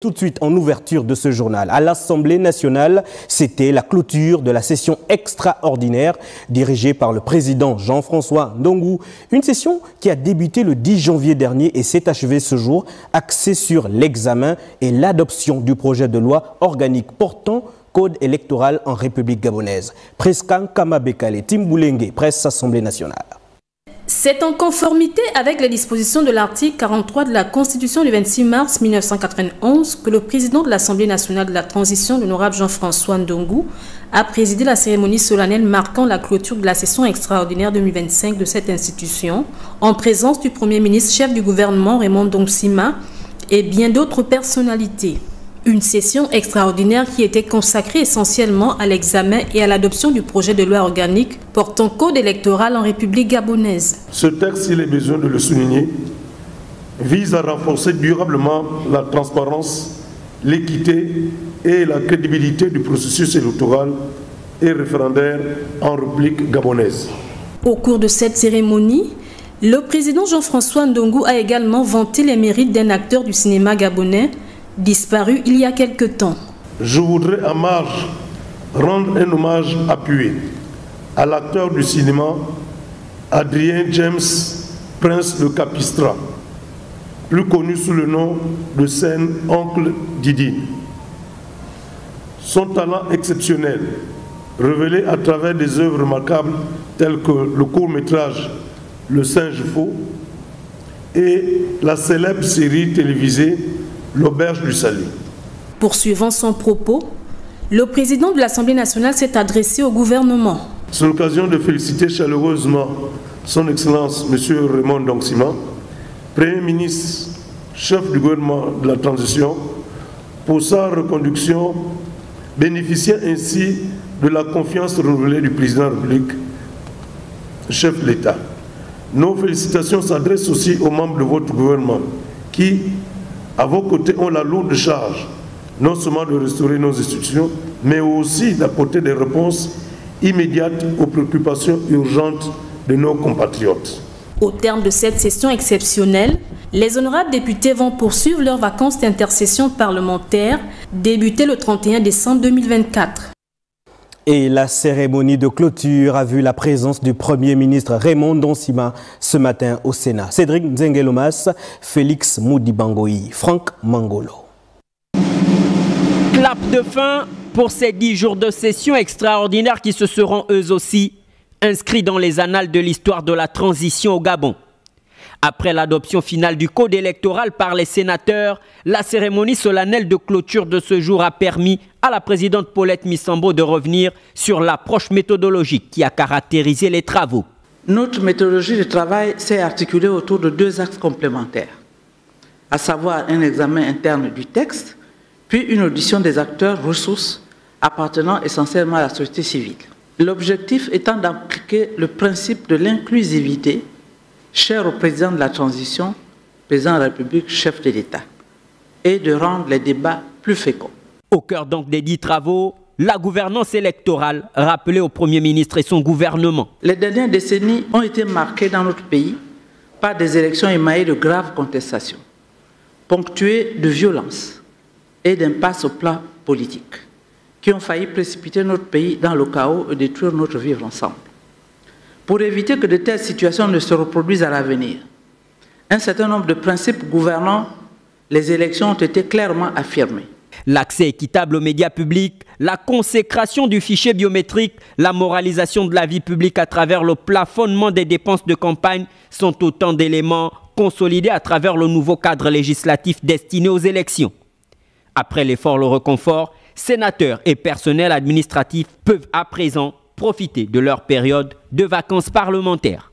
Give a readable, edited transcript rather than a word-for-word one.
Tout de suite en ouverture de ce journal, à l'Assemblée nationale, c'était la clôture de la session extraordinaire dirigée par le président Jean-François Ndongou. Une session qui a débuté le 10 janvier dernier et s'est achevée ce jour, axée sur l'examen et l'adoption du projet de loi organique portant code électoral en République gabonaise. Prescan Kamabekale, Timboulenge, presse Assemblée nationale. C'est en conformité avec les dispositions de l'article 43 de la Constitution du 26 mars 1991 que le président de l'Assemblée nationale de la transition, l'honorable Jean-François Ndongou, a présidé la cérémonie solennelle marquant la clôture de la session extraordinaire 2025 de cette institution, en présence du Premier ministre, chef du gouvernement Raymond Ndongsima et bien d'autres personnalités. Une session extraordinaire qui était consacrée essentiellement à l'examen et à l'adoption du projet de loi organique portant code électoral en République gabonaise. Ce texte, il est besoin de le souligner, vise à renforcer durablement la transparence, l'équité et la crédibilité du processus électoral et référendaire en République gabonaise. Au cours de cette cérémonie, le président Jean-François Ndongou a également vanté les mérites d'un acteur du cinéma gabonais disparu il y a quelque temps. Je voudrais en marge rendre un hommage appuyé à l'acteur du cinéma Adrien James Prince de Capistra, plus connu sous le nom de scène Oncle Didi. Son talent exceptionnel, révélé à travers des œuvres remarquables telles que le court-métrage Le Singe Faux et la célèbre série télévisée L'Auberge du Salut. Poursuivant son propos, le président de l'Assemblée nationale s'est adressé au gouvernement. C'est l'occasion de féliciter chaleureusement son Excellence M. Raymond Ndongsima, Premier ministre, chef du gouvernement de la transition, pour sa reconduction, bénéficiant ainsi de la confiance renouvelée du président de la République, chef de l'État. Nos félicitations s'adressent aussi aux membres de votre gouvernement qui, à vos côtés, ont la lourde charge, non seulement de restaurer nos institutions, mais aussi d'apporter des réponses immédiates aux préoccupations urgentes de nos compatriotes. Au terme de cette session exceptionnelle, les honorables députés vont poursuivre leurs vacances d'intercession parlementaire, débutées le 31 décembre 2024. Et la cérémonie de clôture a vu la présence du Premier ministre Raymond Ndongsima ce matin au Sénat. Cédric Nzengelomas, Félix Moudibangoï, Franck Mangolo. Clap de fin pour ces 10 jours de session extraordinaire qui se seront eux aussi inscrits dans les annales de l'histoire de la transition au Gabon. Après l'adoption finale du code électoral par les sénateurs, la cérémonie solennelle de clôture de ce jour a permis à la présidente Paulette Missambo de revenir sur l'approche méthodologique qui a caractérisé les travaux. Notre méthodologie de travail s'est articulée autour de 2 axes complémentaires, à savoir un examen interne du texte, puis une audition des acteurs ressources appartenant essentiellement à la société civile. L'objectif étant d'appliquer le principe de l'inclusivité cher au président de la transition, président de la République, chef de l'État, et de rendre les débats plus féconds. Au cœur donc des 10 travaux, la gouvernance électorale rappelée au Premier ministre et son gouvernement. Les dernières décennies ont été marquées dans notre pays par des élections émaillées de graves contestations, ponctuées de violences et d'impasses au plan politique, qui ont failli précipiter notre pays dans le chaos et détruire notre vivre ensemble. Pour éviter que de telles situations ne se reproduisent à l'avenir, un certain nombre de principes gouvernant les élections ont été clairement affirmés. L'accès équitable aux médias publics, la consécration du fichier biométrique, la moralisation de la vie publique à travers le plafonnement des dépenses de campagne sont autant d'éléments consolidés à travers le nouveau cadre législatif destiné aux élections. Après l'effort, le reconfort, sénateurs et personnel administratif peuvent à présent profiter de leur période de vacances parlementaires.